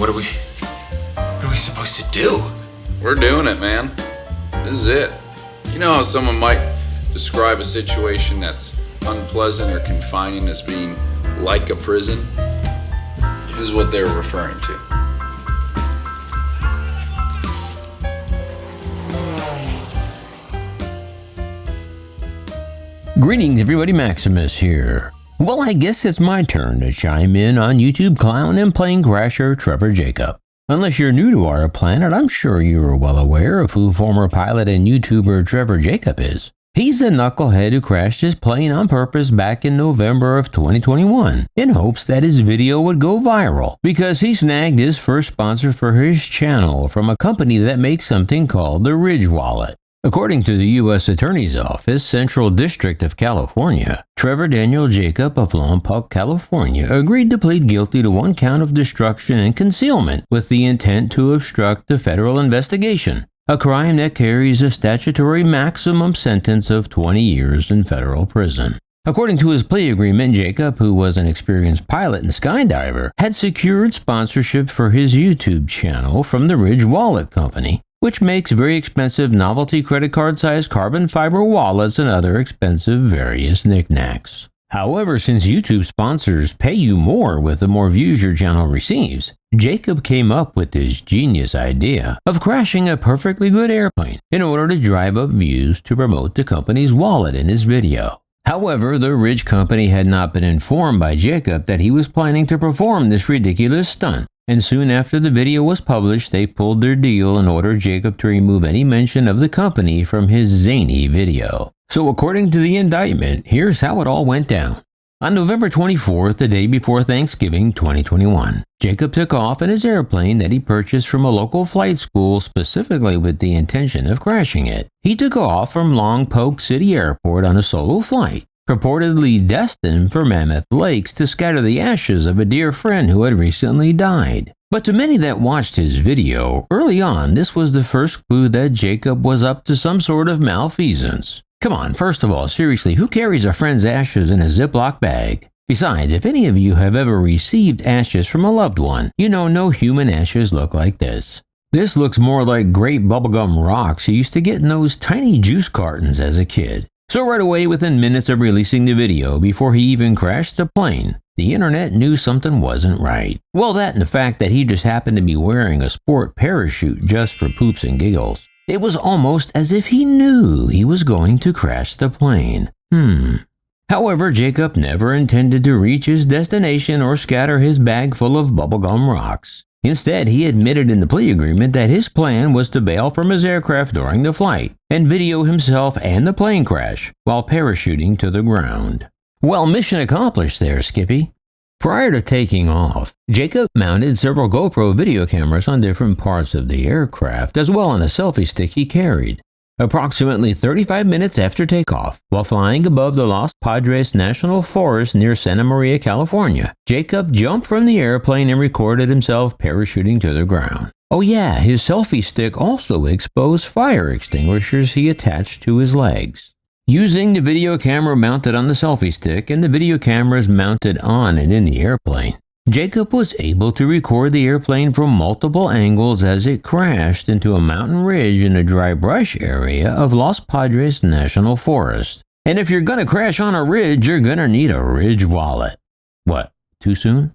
what are we supposed to do? We're doing it, man. This is it. You know how someone might describe a situation that's unpleasant or confining as being like a prison? This is what they're referring to. Greetings everybody, Maximus here. Well, I guess it's my turn to chime in on YouTube clown and plane crasher Trevor Jacob. Unless you're new to our planet, I'm sure you're well aware of who former pilot and YouTuber Trevor Jacob is. He's the knucklehead who crashed his plane on purpose back in November of 2021 in hopes that his video would go viral because he snagged his first sponsor for his channel from a company that makes something called the Ridge Wallet. According to the U.S. Attorney's Office, Central District of California, Trevor Daniel Jacob of Lompoc, California, agreed to plead guilty to 1 count of destruction and concealment with the intent to obstruct a federal investigation, a crime that carries a statutory maximum sentence of 20 years in federal prison. According to his plea agreement, Jacob, who was an experienced pilot and skydiver, had secured sponsorship for his YouTube channel from the Ridge Wallet Company, which makes very expensive novelty credit card-sized carbon fiber wallets and other expensive various knickknacks. However, since YouTube sponsors pay you more with the more views your channel receives, Jacob came up with this genius idea of crashing a perfectly good airplane in order to drive up views to promote the company's wallet in his video. However, the Ridge Company had not been informed by Jacob that he was planning to perform this ridiculous stunt, and soon after the video was published, they pulled their deal and ordered Jacob to remove any mention of the company from his zany video. So according to the indictment, here's how it all went down. On November 24th, the day before Thanksgiving 2021, Jacob took off in his airplane that he purchased from a local flight school specifically with the intention of crashing it. He took off from Lompoc City Airport on a solo flight, purportedly destined for Mammoth Lakes to scatter the ashes of a dear friend who had recently died. But to many that watched his video, early on this was the first clue that Jacob was up to some sort of malfeasance. Come on, first of all, seriously, who carries a friend's ashes in a Ziploc bag? Besides, if any of you have ever received ashes from a loved one, you know no human ashes look like this. This looks more like grape bubblegum rocks you used to get in those tiny juice cartons as a kid. So right away, within minutes of releasing the video, before he even crashed the plane, the internet knew something wasn't right. Well, that and the fact that he just happened to be wearing a sport parachute just for poops and giggles. It was almost as if he knew he was going to crash the plane. However, Jacob never intended to reach his destination or scatter his bag full of bubblegum rocks. Instead, he admitted in the plea agreement that his plan was to bail from his aircraft during the flight and video himself and the plane crash while parachuting to the ground. Well, mission accomplished there, Skippy. Prior to taking off, Jacob mounted several GoPro video cameras on different parts of the aircraft as well on a selfie stick he carried. Approximately 35 minutes after takeoff, while flying above the Los Padres National Forest near Santa Maria, California, Jacob jumped from the airplane and recorded himself parachuting to the ground. Oh yeah, his selfie stick also exposed fire extinguishers he attached to his legs. Using the video camera mounted on the selfie stick and the video cameras mounted on and in the airplane, Jacob was able to record the airplane from multiple angles as it crashed into a mountain ridge in the dry brush area of Los Padres National Forest. And if you're gonna crash on a ridge, you're gonna need a Ridge Wallet. What, too soon?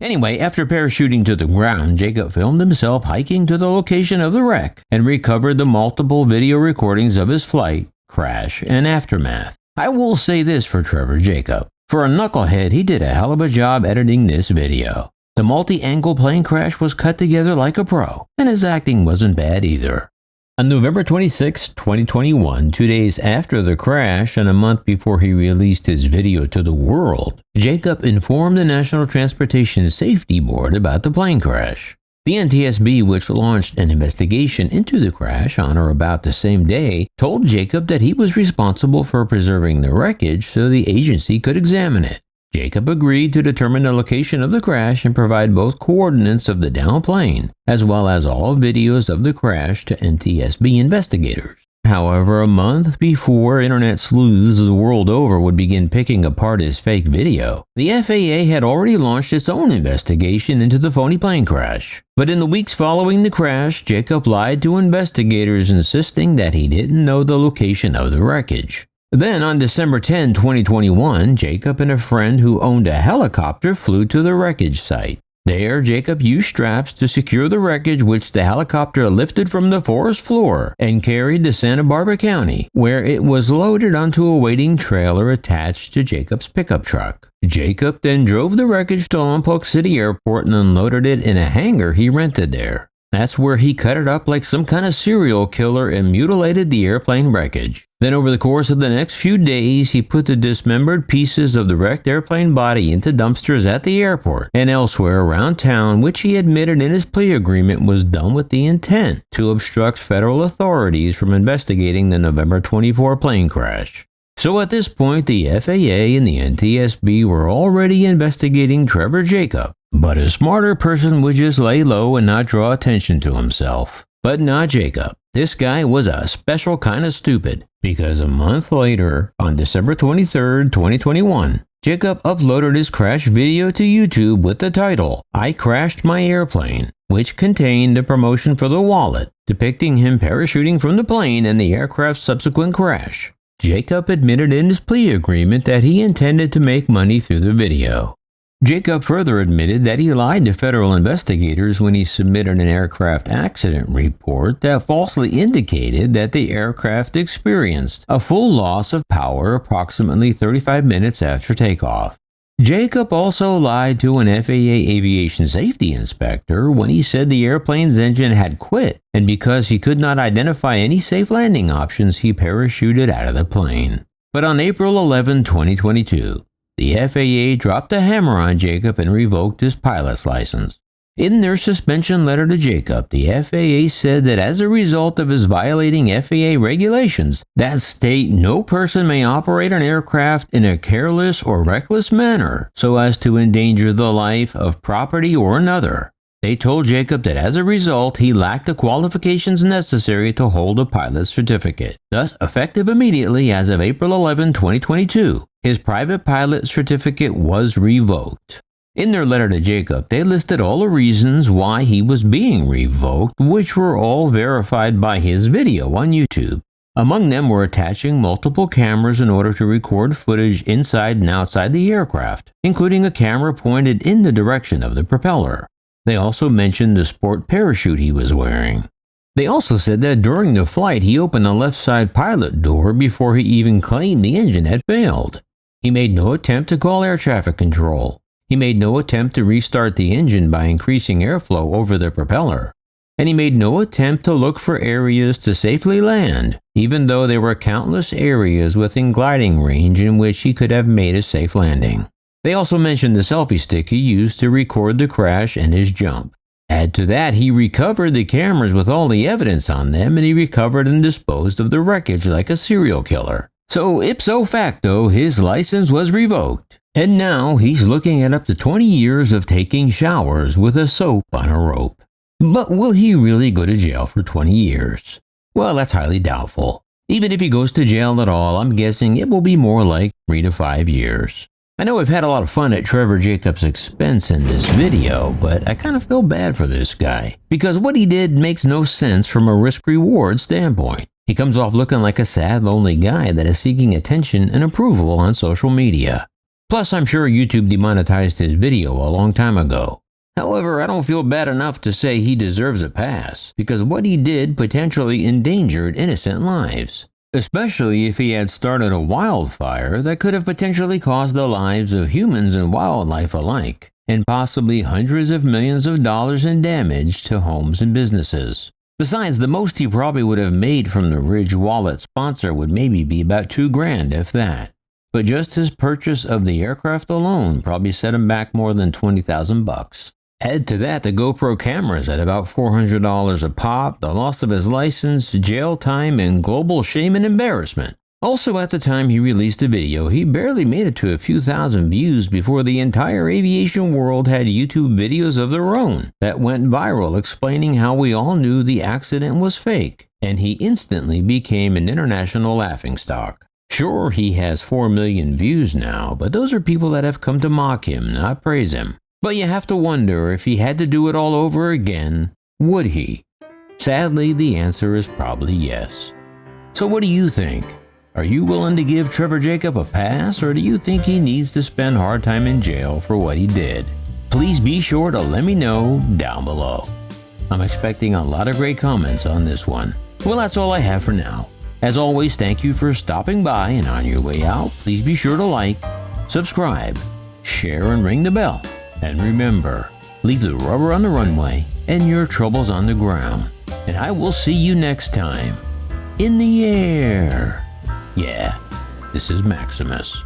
Anyway, after parachuting to the ground, Jacob filmed himself hiking to the location of the wreck and recovered the multiple video recordings of his flight, crash, and aftermath. I will say this for Trevor Jacob. For a knucklehead, he did a hell of a job editing this video. The multi-angle plane crash was cut together like a pro, and his acting wasn't bad either. On November 26, 2021, 2 days after the crash and a month before he released his video to the world, Jacob informed the National Transportation Safety Board about the plane crash. The NTSB, which launched an investigation into the crash on or about the same day, told Jacob that he was responsible for preserving the wreckage so the agency could examine it. Jacob agreed to determine the location of the crash and provide both coordinates of the downed plane, as well as all videos of the crash to NTSB investigators. However, a month before internet sleuths the world over would begin picking apart his fake video, the FAA had already launched its own investigation into the phony plane crash. But in the weeks following the crash, Jacob lied to investigators, insisting that he didn't know the location of the wreckage. Then, on December 10, 2021, Jacob and a friend who owned a helicopter flew to the wreckage site. There, Jacob used straps to secure the wreckage, which the helicopter lifted from the forest floor and carried to Santa Barbara County, where it was loaded onto a waiting trailer attached to Jacob's pickup truck. Jacob then drove the wreckage to Lompoc City Airport and unloaded it in a hangar he rented there. That's where he cut it up like some kind of serial killer and mutilated the airplane wreckage. Then over the course of the next few days, he put the dismembered pieces of the wrecked airplane body into dumpsters at the airport and elsewhere around town, which he admitted in his plea agreement was done with the intent to obstruct federal authorities from investigating the November 24 plane crash. So at this point, the FAA and the NTSB were already investigating Trevor Jacob, but a smarter person would just lay low and not draw attention to himself. But not Jacob. This guy was a special kind of stupid, because a month later, on December 23, 2021, Jacob uploaded his crash video to YouTube with the title, "I Crashed My Airplane," which contained a promotion for the wallet, depicting him parachuting from the plane and the aircraft's subsequent crash. Jacob admitted in his plea agreement that he intended to make money through the video. Jacob further admitted that he lied to federal investigators when he submitted an aircraft accident report that falsely indicated that the aircraft experienced a full loss of power approximately 35 minutes after takeoff. Jacob also lied to an FAA aviation safety inspector when he said the airplane's engine had quit, and because he could not identify any safe landing options, he parachuted out of the plane. But on April 11, 2022, the FAA dropped the hammer on Jacob and revoked his pilot's license. In their suspension letter to Jacob, the FAA said that as a result of his violating FAA regulations that state no person may operate an aircraft in a careless or reckless manner so as to endanger the life of property or another. They told Jacob that as a result, he lacked the qualifications necessary to hold a pilot's certificate. Thus, effective immediately as of April 11, 2022, his private pilot certificate was revoked. In their letter to Jacob, they listed all the reasons why he was being revoked, which were all verified by his video on YouTube. Among them were attaching multiple cameras in order to record footage inside and outside the aircraft, including a camera pointed in the direction of the propeller. They also mentioned the sport parachute he was wearing. They also said that during the flight he opened the left side pilot door before he even claimed the engine had failed. He made no attempt to call air traffic control. He made no attempt to restart the engine by increasing airflow over the propeller. And he made no attempt to look for areas to safely land, even though there were countless areas within gliding range in which he could have made a safe landing. They also mentioned the selfie stick he used to record the crash and his jump. Add to that, he recovered the cameras with all the evidence on them, and he recovered and disposed of the wreckage like a serial killer. So ipso facto, his license was revoked. And now he's looking at up to 20 years of taking showers with a soap on a rope. But will he really go to jail for 20 years? Well, that's highly doubtful. Even if he goes to jail at all, I'm guessing it will be more like 3 to 5 years. I know I've had a lot of fun at Trevor Jacob's expense in this video, but I kind of feel bad for this guy, because what he did makes no sense from a risk-reward standpoint. He comes off looking like a sad, lonely guy that is seeking attention and approval on social media. Plus, I'm sure YouTube demonetized his video a long time ago. However, I don't feel bad enough to say he deserves a pass, because what he did potentially endangered innocent lives. Especially if he had started a wildfire that could have potentially caused the lives of humans and wildlife alike, and possibly hundreds of millions of dollars in damage to homes and businesses. Besides, the most he probably would have made from the Ridge Wallet sponsor would maybe be about $2,000 if that. But just his purchase of the aircraft alone probably set him back more than $20,000. Add to that the GoPro cameras at about $400 a pop, the loss of his license, jail time, and global shame and embarrassment. Also, at the time he released the video, he barely made it to a few thousand views before the entire aviation world had YouTube videos of their own that went viral explaining how we all knew the accident was fake and he instantly became an international laughingstock. Sure, he has 4 million views now, but those are people that have come to mock him, not praise him. But you have to wonder, if he had to do it all over again, would he? Sadly, the answer is probably yes. So what do you think? Are you willing to give Trevor Jacob a pass, or do you think he needs to spend hard time in jail for what he did? Please be sure to let me know down below. I'm expecting a lot of great comments on this one. Well, that's all I have for now. As always, thank you for stopping by, and on your way out, please be sure to like, subscribe, share, and ring the bell. And remember, leave the rubber on the runway and your troubles on the ground. And I will see you next time. In the air. Yeah, this is Maximus.